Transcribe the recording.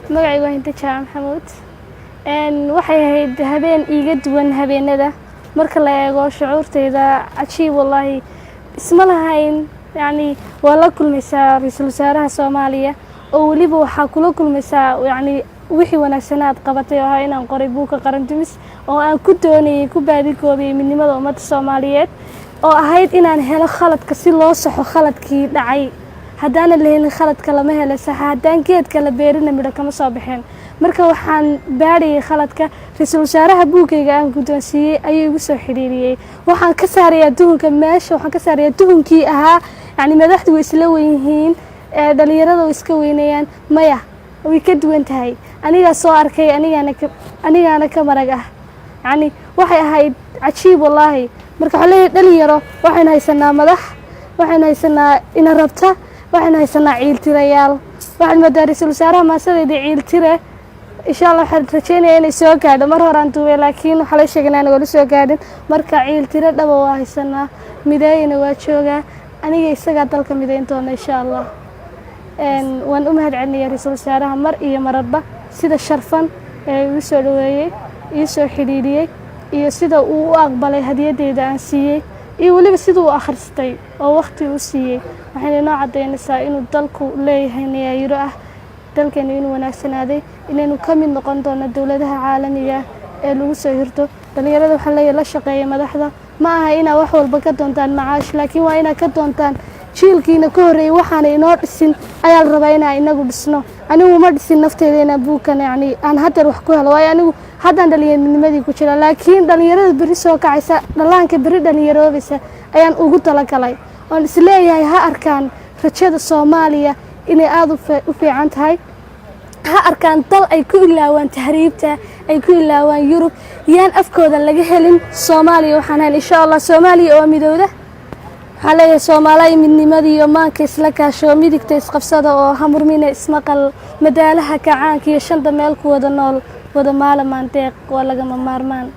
magacaygu waa Inta Maxamuud waxay ahayd habeen iiga duwan habeenada marka la eego shucuurtayda cajiib wallahi isma lahayn yani waa la kulmaysaa ra'iisul wasaaraha Soomaaliya oo waliba waxa kula kulmaysaa yani wixii wanaagsanad qabatay oo inaan qoray buuka qaran dumis oo aan ku doonayay ku baadikoobay midnimada ummadda Soomaaliyeed oo ahayd inaan helo khaladka si loo saxo khaladkii dhacay haddana la helin khaladka lama helo sax haddaan geedka la beerina midho kama soo baxeen marka waxaan baariyay khaladka ra'iisul wasaaraha buugayga aan guddoonsiiyay ayuu igu soo xiriiriyay waxaan ka saarayaa duhunka meesha waxaan ka saarayaa duhunkii ahaa yani madaxdu way isla weyn yihiin dhalinyarada way iska weynayaan maya way ka duwan tahay aniga soo arkay anigana ka marag ah yani waxay ahayd cajiib wallahi marka xalay dhalinyaro waxaan haysanaa madax waxaan haysanaa ina rabta waxaan haysanaa ciil tirayaal waxaan madariisul wasaaraha maasadeeda ciil tire insha Allah waxaan rajaynayaa inay soo gaadho mar hore aan duubay laakiin waxa la sheegnaa inay wali soo gaadhin marka ciil tire dhabo waa haysanaa mideeyna waa joogaa aniga isaga dalka mideyn doona insha Allah waan u mahadcelinayaa ra'iisul wasaaraha mar iyo marba sida sharfan ee uu soo dhaweeyay iyo soo xiriiriyay iyo sida uu u aqbalay hadiyadeyda aan siiyay iyo waliba sida uu akhristay oo waqti uu siiyay waxay noo cadeynaysaa inuu dalku leeyahay niyayro ah dalkeena inuu wanaagsanaaday inaynu ka mid noqon doono dawladaha caalamiga ee lagu soo hirto dhalinyarada waxa la shaqeeyay madaxda ma aha inaa wax walba ka doontaan macaash laakiin waa inaa ka doontaan jiilkiina ka horeeyay waxaan inoo dhisin ayaa la rabaa inaa inagu dhisno anigu ma dhisin nafteeda inaan buukan yani aan hadda wax ku helo waayo anigu haddaan dhalinyarnimadii ku jira laakiin dhalinyarada beri soo kacaysa dhalaanka beri dhalinyaroobaysa ayaan ugu talagalay oon isleeyahay ha arkaan rajada Soomaaliya inay aad u fiican tahay ha arkaan dal ay ku ilaawaan tahriibta ay ku ilaawaan Yurub yaan afkooda laga helin Soomaaliya waxaan helay insha Allah Soomaaliya oo midowda xalay Soomaaliya midnimadii iyo maanka isla kaasho midigta isqabsada oo hamurmina ismaqal madaalaha kacaanka iyo shanta meel ku wada nool wada maalamaan deeq waa laga maarmaan